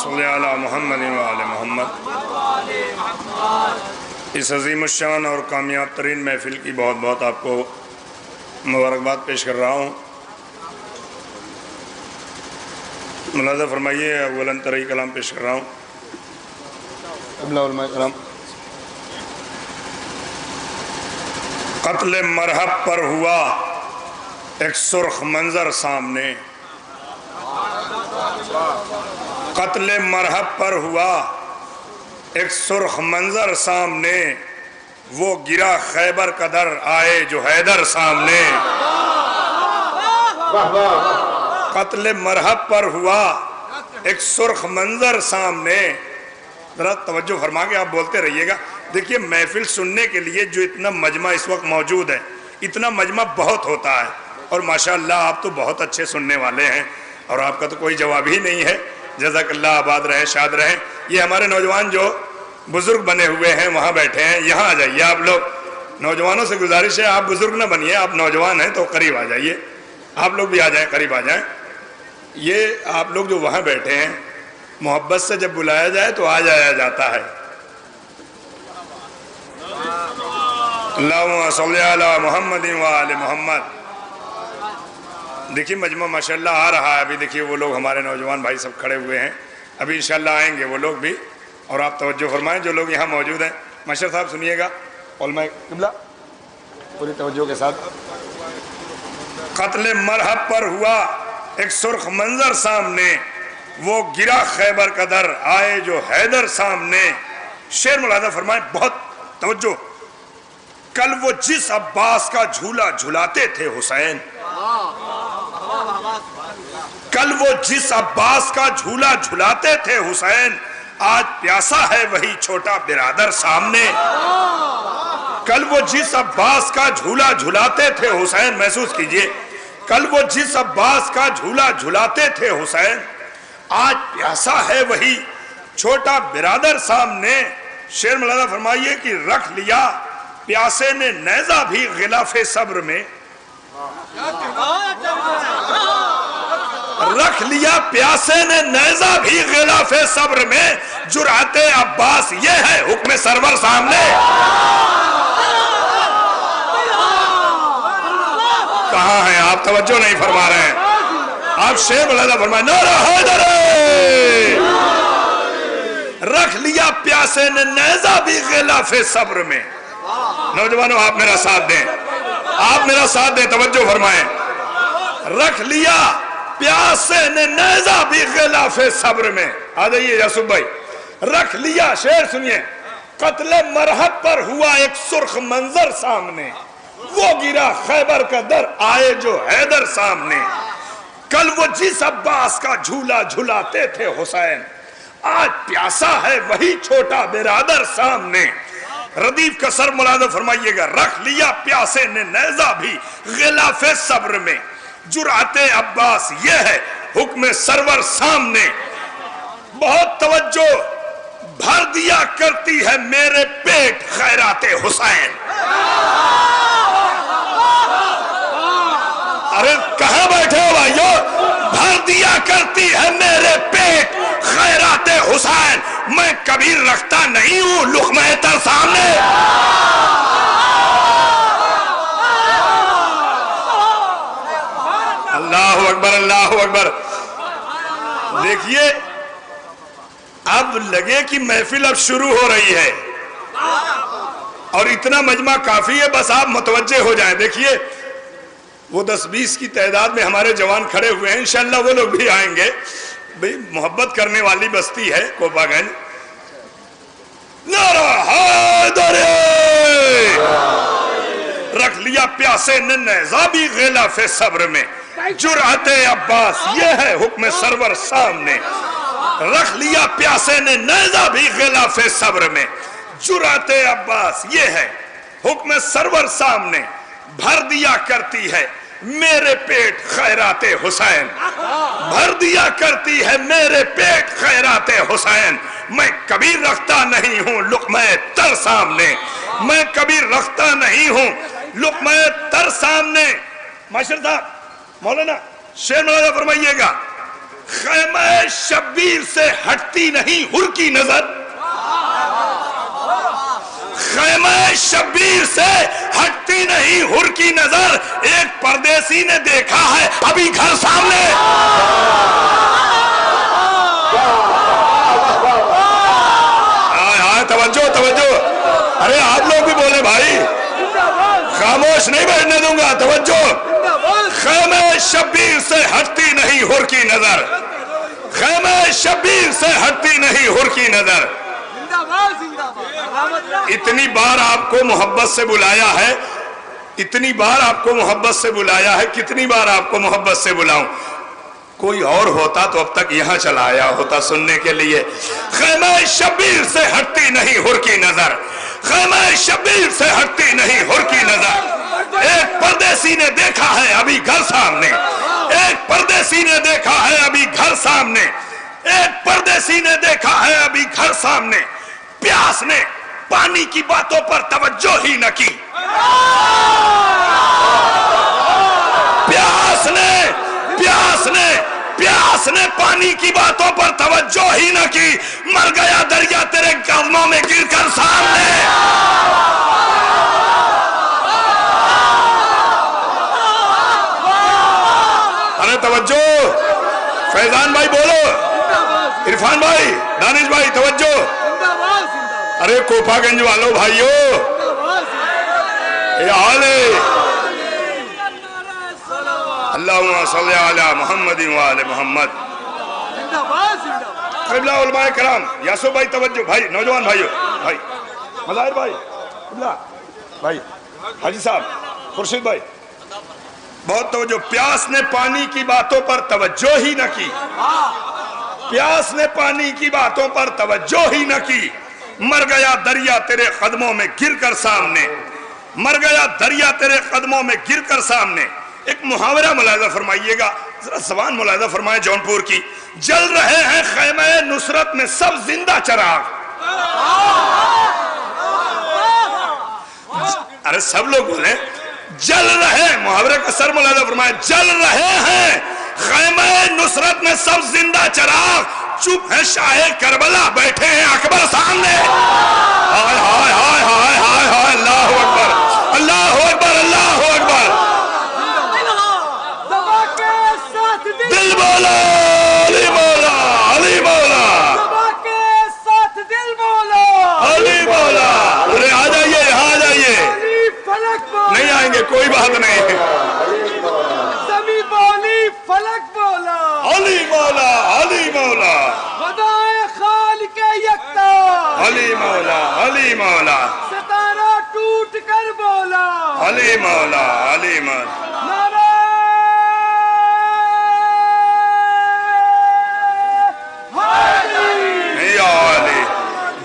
صل علی محمد و آل محمد۔ اس عظیم الشان اور کامیاب ترین محفل کی بہت بہت آپ کو مبارکباد پیش کر رہا ہوں۔ ملاحظہ فرمائیے، اولاً طرح کلام پیش کر رہا ہوں۔ علماء کرام، قتل مرحب پر ہوا ایک سرخ منظر سامنے، قتل مرحب پر ہوا ایک سرخ منظر سامنے، وہ گرا خیبر کا در آئے جو حیدر سامنے۔ قتل مرحب پر ہوا ایک سرخ منظر سامنے۔ ذرا توجہ فرما کے آپ بولتے رہیے گا۔ دیکھیے، محفل سننے کے لیے جو اتنا مجمع اس وقت موجود ہے، اتنا مجمع بہت ہوتا ہے، اور ماشاءاللہ آپ تو بہت اچھے سننے والے ہیں، اور آپ کا تو کوئی جواب ہی نہیں ہے۔ جزاک اللہ، آباد رہے، شاد رہیں۔ یہ ہمارے نوجوان جو بزرگ بنے ہوئے ہیں وہاں بیٹھے ہیں، یہاں آ جائیے آپ لوگ۔ نوجوانوں سے گزارش ہے، آپ بزرگ نہ بنیے، آپ نوجوان ہیں تو قریب آ جائیے، آپ لوگ بھی آ جائیں، قریب آ جائیں۔ یہ آپ لوگ جو وہاں بیٹھے ہیں، محبت سے جب بلایا جائے تو آ جایا جاتا ہے۔ اللہم صلی علی محمد و آل محمد۔ دیکھیے مجمع ماشاءاللہ آ رہا ہے۔ ابھی دیکھیے وہ لوگ ہمارے نوجوان بھائی سب کھڑے ہوئے ہیں، ابھی انشاءاللہ آئیں گے وہ لوگ بھی، اور آپ توجہ فرمائیں جو لوگ یہاں موجود ہیں۔ ماشر صاحب سنیے گا، علماء قبلہ پوری توجہ کے ساتھ۔ قتل مرحب پر ہوا ایک سرخ منظر سامنے، وہ گرا خیبر کا در آئے جو حیدر سامنے۔ شعر ملاحظہ فرمائیں، بہت توجہ۔ کل وہ جس عباس کا جھولا جھلاتے تھے حسین، کل وہ جس عباس کا جھولا جھلاتے تھے حسین، آج پیاسا ہے وہی چھوٹا برادر سامنے۔ کل وہ جس عباس کا جھولا جھلاتے تھے حسین، محسوس کیجئے، کل وہ جس عباس کا جھولا جھلاتے تھے حسین، آج پیاسا ہے وہی چھوٹا برادر سامنے۔ شعر ملاحظہ فرمائیے کہ رکھ لیا پیاسے نے نیزہ بھی غلاف صبر میں، رکھ لیا پیاسے نے نیزہ بھی غلاف صبر میں، جرأت عباس یہ ہے حکم سرور سامنے۔ کہاں ہیں آپ؟ توجہ نہیں فرما رہے ہیں آپ۔ شعر ملاحظہ فرمائیں، نعرہ حیدر، رکھ لیا پیاسے نے نیزہ بھی غلاف صبر میں۔ نوجوانوں آپ میرا ساتھ دیں، آپ میرا ساتھ دیں، توجہ فرمائیں۔ رکھ لیا پیاسے نے نیزہ بھی غلاف صبر میں۔ آ جائیے یاسوف بھائی، رکھ لیا۔ شعر سنیے، قتل مرحب پر ہوا ایک سرخ منظر سامنے، وہ گرا خیبر کا در آئے جو حیدر سامنے۔ کل وہ جس عباس کا جھولا جھلاتے تھے حسین، آج پیاسا ہے وہی چھوٹا برادر سامنے۔ ردیف کا سر ملاحظہ فرمائیے گا، رکھ لیا پیاسے نے نیزہ بھی غلاف صبر میں، جرأت عباس یہ ہے حکم سرور سامنے۔ بہت توجہ، بھر دیا کرتی ہے میرے پیٹ خیرات حسین۔ ارے کہاں بیٹھے ہو بھائیو؟ بھر دیا کرتی ہے میرے پیٹ خیرات حسین، میں کبھی رکھتا نہیں ہوں لقمہ تر سامنے۔ اللہ اکبر، اللہ اکبر۔ دیکھیے، اب لگے کہ محفل اب شروع ہو رہی ہے، اور اتنا مجمع کافی ہے، بس آپ متوجہ ہو جائیں۔ دیکھیے وہ 10-20 کی تعداد میں ہمارے جوان کھڑے ہوئے ہیں، انشاءاللہ وہ لوگ بھی آئیں گے۔ بھئی محبت کرنے والی بستی ہے کوپا گنج۔ نعرہ حیدر، رکھ لیا پیاسے نے نیزہ بھی غلاف صبر میں، جرأت عباس یہ ہے حکم سرور سامنے۔ رکھ لیا پیاسے نے نیزہ بھی غلاف صبر میں، جرأت عباس یہ ہے حکم سرور سامنے۔ بھر دیا کرتی ہے میرے پیٹ خیرات حسین، بھر دیا کرتی ہے میرے پیٹ خیرات حسین، میں کبھی رکھتا نہیں ہوں لقمہ تر سامنے، میں کبھی رکھتا نہیں ہوں لقمہ تر سامنے۔ معاشر صاحب، مولانا شعر ملاحظہ فرمائیے گا، خیمہ شبیر سے ہٹتی نہیں حر کی نظر، خیمہ شبیر سے ہٹتی نہیں حر کی نظر، ایک پردیسی نے دیکھا ہے ابھی گھر سامنے۔ توجہ توجہ، ارے آپ لوگ بھی بولے بھائی، خاموش نہیں بیٹھنے دوں گا، توجہ۔ خیمہ شبیر سے ہٹتی نہیں حر کی نظر، خیمہ شبیر سے ہٹتی نہیں حر کی نظر۔ اتنی بار آپ کو محبت سے بلایا ہے، اتنی بار آپ کو محبت سے بلایا ہے، کتنی بار آپ کو محبت سے بلاؤں؟ کوئی اور ہوتا تو اب تک یہاں چلا آیا ہوتا سننے کے لیے۔ خیمہ شبیر سے ہٹتی نہیں حر کی نظر، خیمہ شبیر سے ہٹتی نہیں حر کی نظر۔ ایک پردیسی نے دیکھا ہے ابھی گھر سامنے، ایک پردیسی نے دیکھا ہے ابھی گھر سامنے، ایک پردیسی نے دیکھا ہے ابھی گھر سامنے۔ پیاس نے پانی کی باتوں پر توجہ ہی نہ کی، پیاس نے پانی کی باتوں پر توجہ ہی نہ کی، مر گیا دریا تیرے قدموں میں گر کر سامنے۔ ارے توجہ، فیضان بھائی بولو، عرفان بھائی، دانش بھائی توجہ، ارے کوپا گنج والو بھائیو، اے آلے اللہم صلی علی محمد وآل محمد۔ قبلہ علماء کرام، یاسو بھائی توجہ، بھائی نوجوان بھائیو، بھائی مظاہر بھائی، قبلہ بھائی، حاجی صاحب، خورشید بھائی، بہت توجہ۔ پیاس نے پانی کی باتوں پر توجہ ہی نہ کی، پیاس نے پانی کی باتوں پر توجہ ہی نہ کی، مر گیا دریا تیرے قدموں میں گر کر سامنے، مر گیا دریا تیرے قدموں میں گر کر سامنے۔ ایک محاورہ ملاحظہ فرمائیے گا، ذرا زبان ملاحظہ فرمائے جونپور کی۔ جل رہے ہیں خیمہ نصرت میں سب زندہ چراغ، ارے سب لوگ بولیں جل رہے، محاورے کا سر ملاحظہ فرمائے، جل رہے ہیں خیمہ نصرت میں سب زندہ چراغ، چپ ہے شاہ کربلا بیٹھے ہیں اکبر سامنے۔ ہائے ہائے ہائے ہائے ہائے ہائے، اللہ اکبر اللہ اکبر اللہ اکبر۔ دل مولا علی مولا علی مولا، علی مولا۔ ارے آ جائیے یہاں آ جائیے، نہیں آئیں گے کوئی بات نہیں۔ علی مولا علی مولا، خدائے خالق یکتا، علی مولا علی مولا، ستارہ ٹوٹ کر بولا، علی مولا علی مولا۔ نعرہ حیدر، یا علی،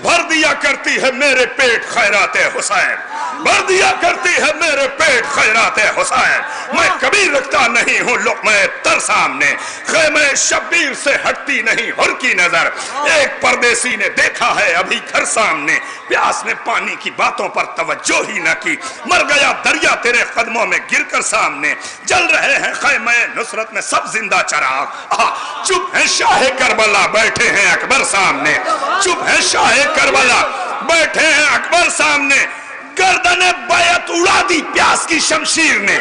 بھر دیا کرتی ہے میرے پیٹ خیرات حسین، بھر دیا کرتی ہے میرے پیٹ خیرات حسین، میں کبھی رکھتا نہیں ہوں لقمہ تر سامنے، خیمہ شبیر سے ہٹتی نہیں حر کی نظر۔ ایک پردیسی نے دیکھا ہے ابھی گھر سامنے، پیاس نے پانی کی باتوں پر توجہ ہی نہ کی، مر گیا دریا تیرے قدموں میں گر کر سامنے۔ جل رہے ہیں خیمہ نصرت میں سب زندہ چراغ، چپ ہے شاہ کربلا بیٹھے ہیں اکبر سامنے، چپ ہے شاہ کربلا بیٹھے ہیں اکبر سامنے۔ گردن بیعت اڑا دی پیاس کی شمشیر نے،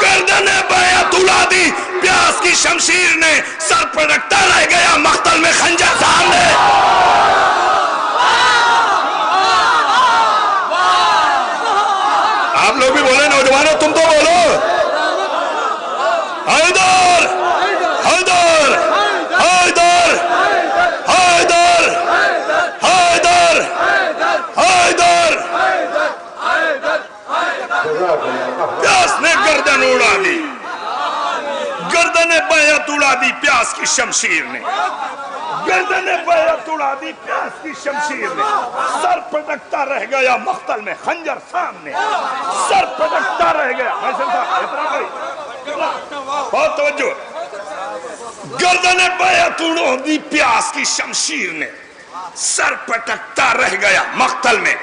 گردن بیعت اڑا دی پیاس کی شمشیر نے، سر پر رکھتا رہ گیا مقتل میں خنجر سامنے۔ آپ لوگ بھی بولے نوجوانوں، تم تو بولو، حیدر حیدر حیدر حیدر حیدر حیدر۔ پیاس نے گردن اڑا دی، گردن بیعت اڑا دی پیاس کی شمشیر نے، گردن بیعت اڑا دی پیاس کی شمشیر نے، سر پٹکتا رہ گیا مقتل میں خنجر سامنے، سر پٹکتا رہ گیا۔ بہت توجہ، گردن بیعت اڑا دی پیاس کی شمشیر نے، سر پٹکتا رہ گیا مقتل میں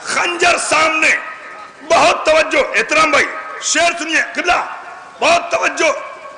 خنجر سامنے۔ بہت توجہ، احترام بھائی شعر سنیے، قبلہ بہت توجہ،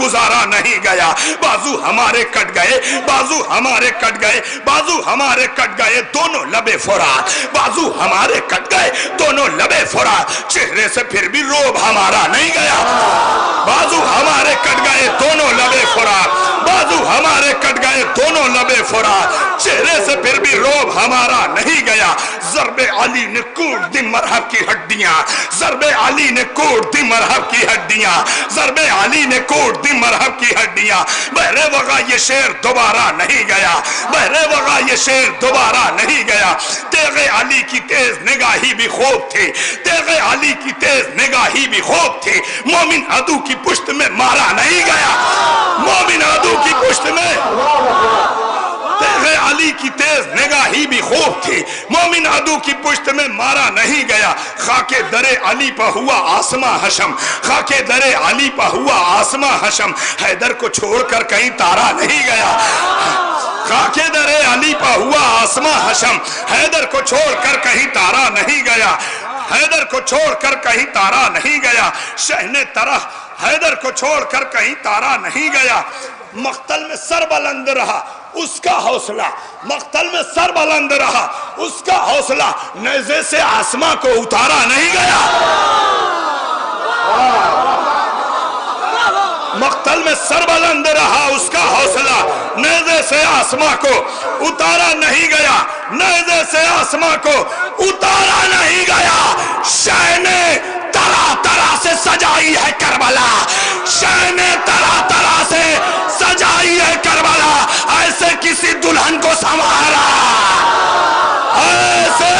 گزارا نہیں گیا. بازو ہمارے کٹ گئے, بازو ہمارے کٹ گئے, بازو ہمارے کٹ گئے, دونوں لبے فرات, بازو ہمارے کٹ گئے, دونوں لبے فرات, چہرے سے پھر بھی روب ہمارا نہیں گیا. بازو ہمارے کٹ گئے, دونوں لبے فرات, بازو ہمارے کٹ گئے, دونوں لبے فرات, چہرے سے پھر بھی روب ہمارا نہیں گیا. ضرب علی نے کوٹ دی مرحب کی ہڈیاں, ضرب علی نے کوٹ دی مرحب کی ہڈیاں, ضرب علی نے کوٹ دی مرحب کی ہڈیاں. بہرے وغا یہ شیر دوبارہ نہیں گیا, بہرے وغا یہ شیر دوبارہ نہیں گیا. تیغ علی کی تیز نگاہی بھی خوب تھی, تیغ علی کی تیز نگاہی بھی خوب تھی. مومن عدو کی پشت میں مارا نہیں گیا, مومن عدو کی پشت میں تیغ علی کی تیز نگاہی بھی خوب تھی, مومن عدو کی پشت میں مارا نہیں گیا. خاک در علی پہ ہوا آسما حشم, خاک در علی پہ ہوا آسما حشم, حیدر کو چھوڑ کر کہیں تارا نہیں گیا. خاک در علی پہ ہوا آسما حشم, حیدر کو چھوڑ کر کہیں تارا نہیں گیا, حیدر کو چھوڑ کر کہیں تارا نہیں گیا. شہن طرح حیدر کو چھوڑ کر کہیں تارا نہیں گیا. مقتل میں سر بلند رہا اس کا حوصلہ, مقتل میں سر بلند رہا اس کا حوصلہ, نیزے سے آسماں کو اتارا نہیں گیا. مقتل میں سر بلند رہا اس کا حوصلہ, نیزے سے آسماں کو اتارا نہیں گیا, نیزے سے آسماں کو اتارا نہیں گیا. شہ نے طرح طرح سے سجائی ہے کربلا, شہ نے طرح طرح سے سجائی ہے کربلا. ایسے کسی دلہن کو سنوارا, ایسے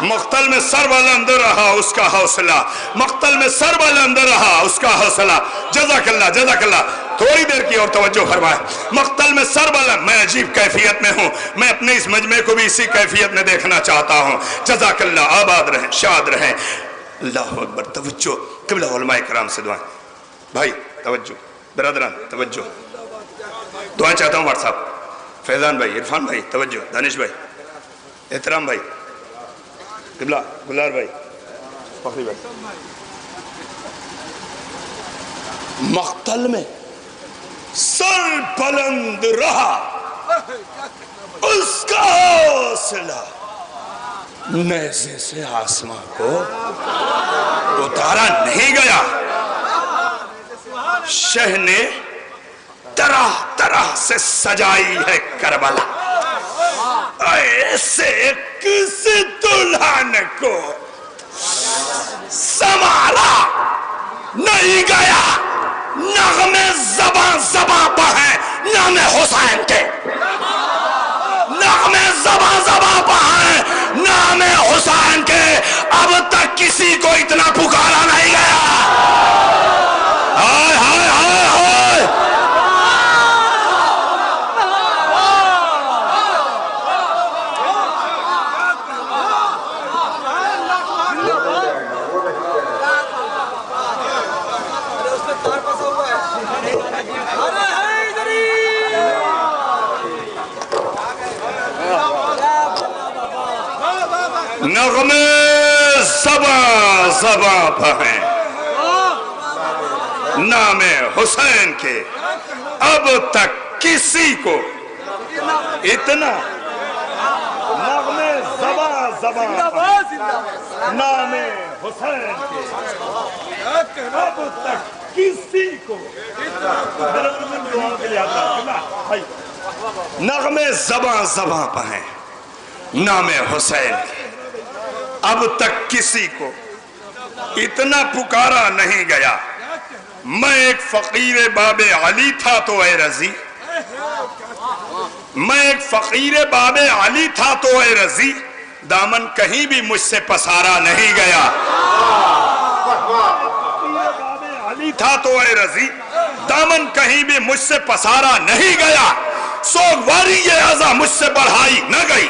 مقتل میں سر بلند رہا اس کا حوصلہ, مقتل میں سر بلند رہا اس کا حوصلہ. جزاک اللہ, جزاک اللہ. تھوڑی دیر کی اور توجہ فرمائے. مقتل میں سر بلند, میں عجیب کیفیت میں ہوں, میں اپنے اس مجمع کو بھی اسی کیفیت میں دیکھنا چاہتا ہوں. جزاک اللہ, آباد رہیں, شاد رہیں. اللہ اکبر. توجہ, قبلہ علماء کرام سے دعائیں. بھائی توجہ, برادران توجہ, دعائیں چاہتا ہوں. واٹس ایپ فیضان بھائی, عرفان بھائی توجہ, دانش بھائی, احترام بھائی, قبلہ گلار بھائی, فخری بھائی. مقتل میں سر بلند رہا اس کا حوصلہ, نیزے سے آسماں کو اتارا نہیں گیا. شہ نے طرح طرح سے سجائی ہے کربلا, ایسے کسی دلہن کو سنوارا نہیں گیا. نغمے زباں زباں پر ہیں نام حسین کے, نغمے زباں زباں پر ہیں نام حسین کے. اب تک کسی کو اتنا پکارا نہیں گیا. ہائے ہائے ہائے ہائے. نغمے زباں زباں پر ہیں نام حسین کے. اب تک کسی کو اتنا, نغمے زباں زباں پر نام حسین کے, اب تک کسی کو, نغمے زباں زباں پر ہیں نام حسین کے. اب تک کسی کو اتنا پکارا نہیں گیا. میں ایک فقیر باب علی تھا تو اے رضی, میں ایک فقیر باب علی تھا تو اے رضی, دامن کہیں بھی مجھ سے پسارا نہیں گیا. باب علی تھا تو اے رضی, دامن کہیں بھی مجھ سے پسارا نہیں گیا. سوگواری یہ عزا مجھ سے بڑھائی نہ گئی,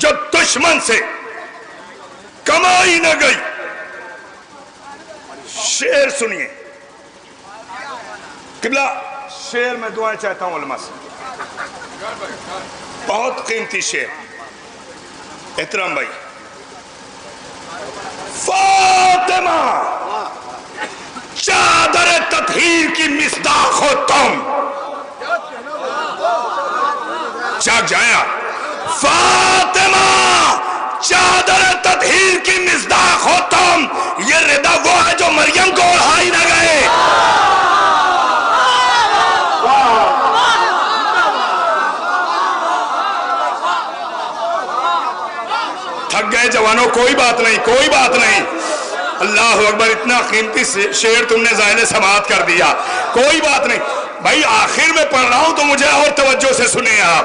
جو دشمن سے کمائی نہ گئی. شعر سنیے قبلہ، شعر میں دعائیں چاہتا ہوں علماء سے، بہت قیمتی شعر. احترام بھائی. فاطمہ چادر تطہیر کی مصداق ہو تم. جاگ جائیں آپ. فاطمہ چادر تطہیر کی مصداق ہو تم. یہ ردا وہ ہے جو مریم کو اڑائی نہ گئے. تھک گئے جوانوں، کوئی بات نہیں، کوئی بات نہیں. اللہ اکبر، اتنا قیمتی شعر تم نے ظاہر سماعت کر دیا. کوئی بات نہیں بھائی، آخر میں پڑھ رہا ہوں تو مجھے اور توجہ سے سنیں آپ.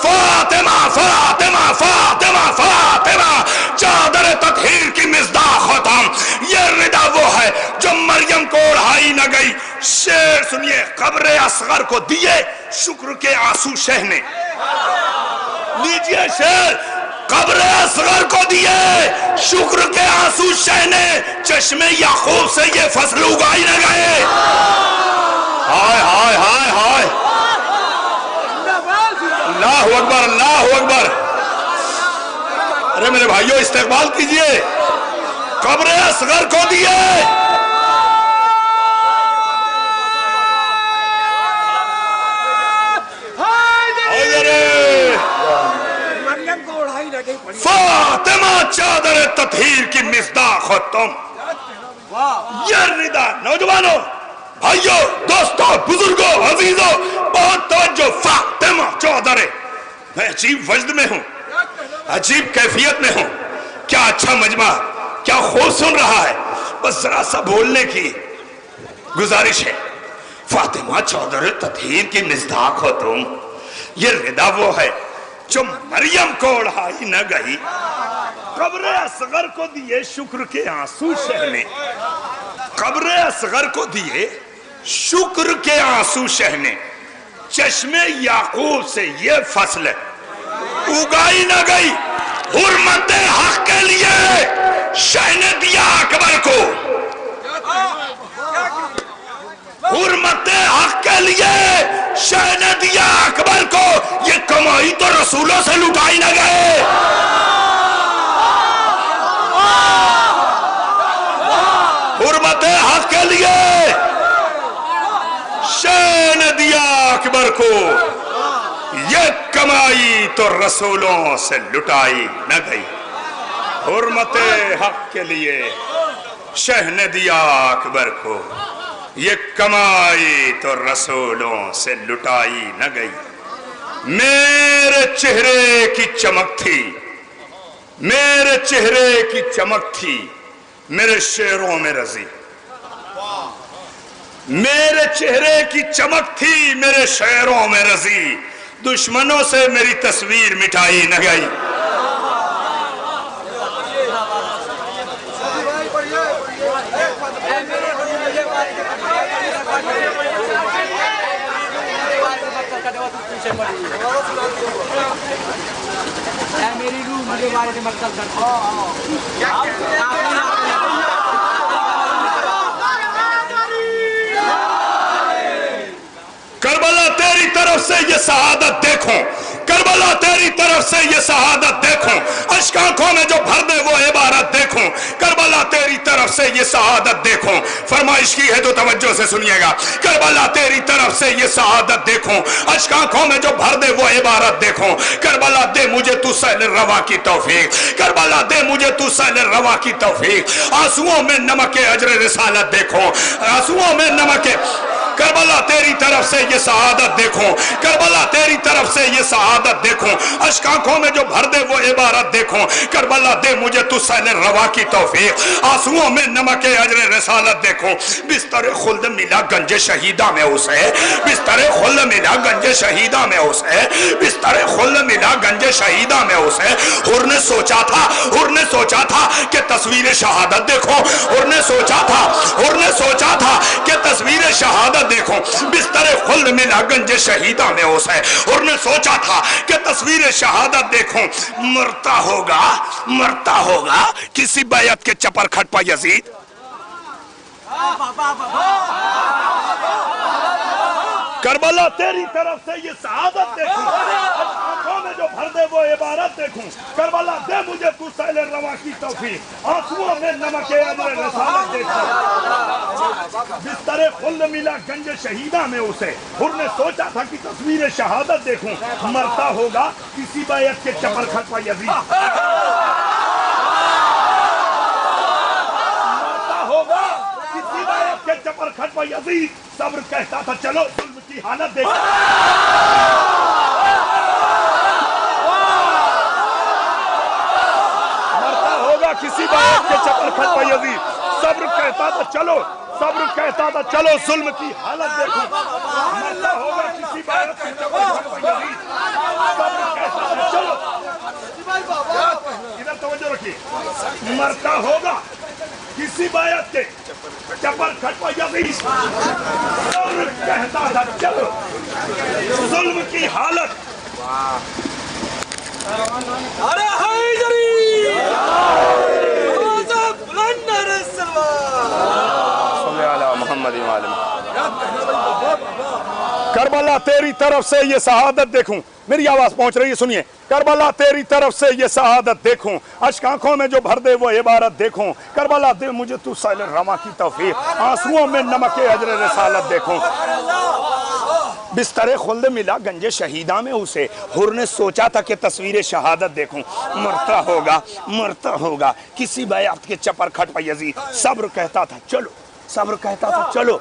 فاطمہ فاطمہ فاطمہ فاطمہ چادر تطہیر کی مصداق ہو تم. یہ ردا وہ ہے جو مریم کو اڑائی نہ گئی. شعر سنیے. قبر اصغر کو دیے شکر کے آنسو شہ نے. لیجئے شعر. قبر اصغر کو دیے شکر کے آنسو شہ نے. چشم یعقوب سے یہ فصل اگائی نہ گئے. ہائے ہائے ہائے ہائے. اللہ اکبر اللہ اکبر. ارے میرے بھائیوں استقبال کیجئے. قبر اصغر کو دیے فاطمہ چادر تطہیر کی مصداق ہو تم. یہ ردا. نوجوانوں، بھائیوں، دوستوں، بزرگوں، عزیزوں، بہت توجہ. فاطمہ چادر. میں عجیب وجد میں ہوں، عجیب کیفیت میں ہوں. کیا اچھا مجمع، کیا خوب سن رہا ہے. بس ذرا سا بولنے کی گزارش ہے. فاطمہ چادر تطہیر کی مصداق ہو تم. یہ ردا وہ ہے جو مریم کو اڑائی نہ گئی. قبر اصغر کو دیے شکر کے آنسو شہ نے. قبر اصغر کو دیے شکر کے آنسو شہ نے. چشم یعقوب سے یہ فصل اگائی نہ گئی. حرمت حق کے لیے شہ نے دیا اکبر کو. حرمت حق کے لیے شہ نے دیا اکبر کو. یہ کمائی تو رسولوں سے لٹائی نہ گئے. حرمت حق کے لیے شہ نے دیا اکبر کو. یہ کمائی تو رسولوں سے لٹائی نہ گئی. حرمت حق کے لیے شہ نے دیا اکبر کو. یہ کمائی تو رسولوں سے لٹائی نہ گئی. میرے چہرے کی چمک تھی، میرے چہرے کی چمک تھی میرے شعروں میں رضی. میرے چہرے کی چمک تھی میرے شعروں میں رضی. دشمنوں سے میری تصویر مٹائی نہ گئی. میری روح مجھے بارے میں مقصد کرتا. کربلا تیری طرف سے یہ سعادت دیکھو. کربلا تیری طرف سے یہ سعادت دیکھو. اشک آنکھوں میں جو بھر دے وہ عبارت دیکھو. کربلا تیری طرف سے یہ سعادت دیکھو. فرمائش کی ہے تو توجہ سے سنیے گا. کربلا تیری طرف سے یہ سعادت دیکھو. اشک آنکھوں میں جو بھر دے وہ عبارت دیکھو. کربلا دے مجھے تو سیل روا کی توفیق. کربلا دے مجھے تو سیل روا کی توفیق. آنسوؤں میں نمک اجر رسالت دیکھو. آنسوؤں میں نمک. کربلا تیری طرف سے یہ سعادت دیکھو. کربلا تیری طرف سے یہ سعادت دیکھو. اشک آنکھوں میں جو بھر دے وہ عبارت دیکھو. کربلا دے مجھے تو سیل روا کی توفیق. آنسوؤں میں نمک اجر رسالت دیکھو. بستر خلد ملا گنج شہیدہ میں اسے. بستر خلد ملا گنج شہیدہ میں اسے. بستر خلد ملا گنج شہیدہ میں اسے. حر نے سوچا تھا، حر نے سوچا تھا کہ تصویر شہادت دیکھو. حر نے سوچا تھا، حر نے سوچا تھا کہ تصویر شہادت شہادت دیکھوں، بستر خلد ملا گنج شہیدہ میں اسے، اور نے سوچا تھا کہ تصویر شہادت دیکھوں، مرتا ہوگا کسی بیعت کے چپر کھٹ پا یزید۔ کربلا تیری طرف سے یہ سعادت دیکھوں، آنکھوں میں جو بھر دے وہ عبارت دیکھوں، کربلا دے مجھے تو سیل روا کی توفیق، آنسوؤں میں نمک اجر رسالت دیکھوں۔ بستر خلد ملا گنج شہیدہ میں اسے، حر نے سوچا تھا کہ تصویر شہادت دیکھوں، مرتا ہوگا کسی بیعت کے چپر کھٹ پا یزید۔ مرتا ہوگا کسی بیعت کے چپر کھٹ پا یزید، صبر کہتا تھا چلو ظلم کی حالت دیکھو۔ مرتا ہوگا کسی بیعت کے چپر کھٹ پا یزید، صبر کہتا تھا چلو ظلم کی حالت دیکھو۔ مرتا ہوگا کسی بیعت کے چپر کھٹ پا یزید، صبر کہتا تھا چلو، ادھر توجہ رکھیے، مرتا ہوگا کسی بیعت کے چپر کھٹ پا یزید، صبر کہتا تھا چلو ظلم کی حالت۔ ارے حیدری آواز بلند صلی اللہ محمد وعلیہ کربلا تیری طرف سے یہ شہادت دیکھوں، میری آواز پہنچ رہی ہے سنیے، کربلا تیری طرف سے یہ شہادت دیکھوں، اشک آنکھوں میں جو بھر دے وہ عبارت دیکھوں، کربلا دے مجھے تو سیل رواں کی توفیق، آنسوؤں میں نمک اجر رسالت دیکھوں۔ بستر خلد ملا گنج شہیدہ میں اسے، حر نے سوچا تھا کہ تصویر شہادت دیکھوں، مرتا ہوگا کسی بیعت کے چپر کھٹ پا یزید، صبر کہتا تھا چلو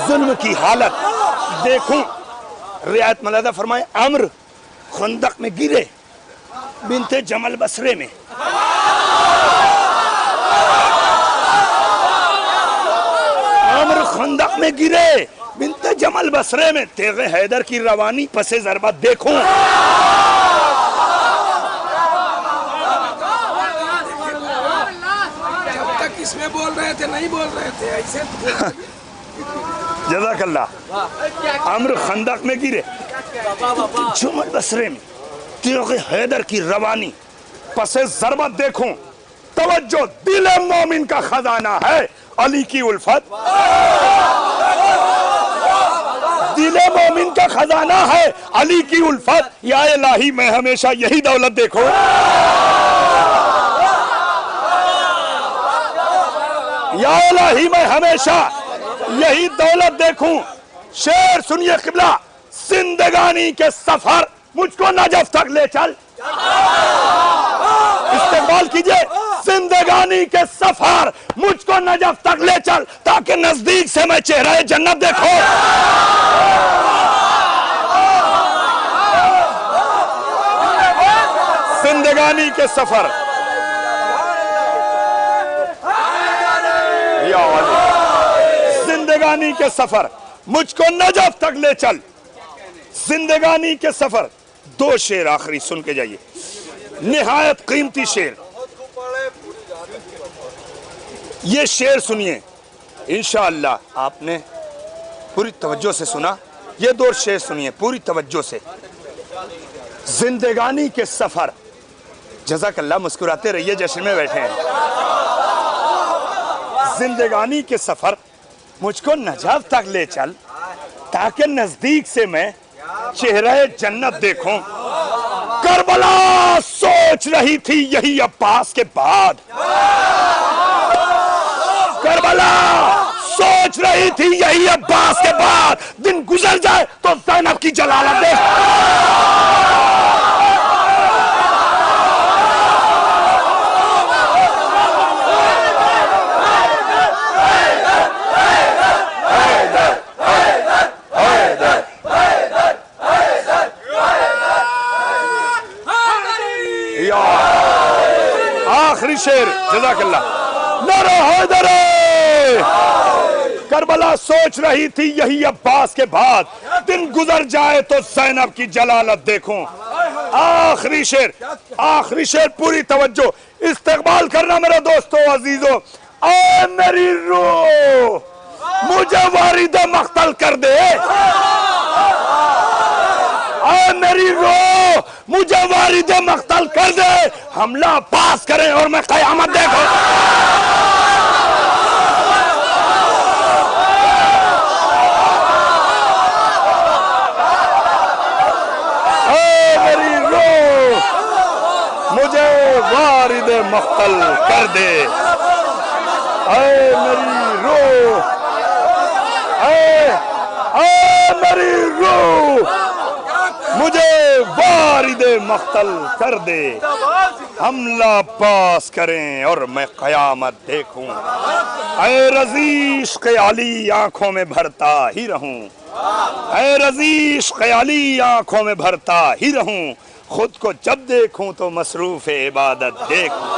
ظلم کی حالت دیکھوں۔ رعایت ملادہ فرمائے عمر خندق میں گرے بنت جمل بصرے میں، عمر خندق میں گرے بنت جمل بصرے میں، تیغ حیدر کی روانی پس ضربت دیکھوں۔ جب تک اس میں بول رہے تھے نہیں بول رہے تھے ایسے جزاک اللہ۔ عمر خندق میں گرے جمل بصرے میں، تیغ حیدر کی روانی پس ضربت دیکھوں۔ توجہ، دل مومن کا خزانہ ہے علی کی الفت، دل مومن کا خزانہ ہے علی کی الفت، یا الہی میں ہمیشہ یہی دولت دیکھو۔ یا الہی میں ہمیشہ یہی دولت دیکھوں۔ شعر سنیے قبلہ، زندگانی کے سفر مجھ کو نجف تک لے چل، استقبال کیجئے، زندگانی کے سفر مجھ کو نجف تک لے چل، تاکہ نزدیک سے میں چہرہ جنت دیکھو۔ زندگانی کے سفر، زندگانی کے سفر مجھ کو نجف تک لے چل، زندگانی کے سفر۔ دو شعر آخری سن کے جائیے، نہایت قیمتی شعر، یہ شعر سنیے انشاءاللہ۔ آپ نے پوری توجہ سے سنا، یہ دو شعر سنیے پوری توجہ سے۔ زندگانی کے سفر، جزاک اللہ، مسکراتے رہیے جشن میں بیٹھے ہیں۔ زندگانی کے سفر مجھ کو نجف تک لے چل، تاکہ نزدیک سے میں چہرہ جنت دیکھوں۔ کربلا سوچ رہی تھی یہی عباس کے بعد، کربلا سوچ رہی تھی یہی عباس کے بعد، دن گزر جائے تو زینب کی جلالت دیکھ۔ آخری شعر، جزاک اللہ، نعرہ حیدر۔ کربلا سوچ رہی تھی یہی عباس کے بعد، دن گزر جائے تو زینب کی جلالت دیکھوں۔ آخری شعر پوری توجہ، استقبال کرنا میرے دوستو عزیزو۔ اے میری روح، مجھے وارد مقتل کر دے، اے میری روح مجھے وارد مقتل کر دے، حملہ پاس کریں اور میں قیامت دیکھوں۔ اے میری روح مجھے وارد مقتل کر دے، اے میری روح، اے میری روح مجھے وارد مقتل کر دے، حملہ پاس کریں اور میں قیامت دیکھوں۔ اے رضیش علی آنکھوں میں بھرتا ہی رہوں، اے رضیش علی آنکھوں میں بھرتا ہی رہوں، خود کو جب دیکھوں تو مصروف عبادت دیکھوں۔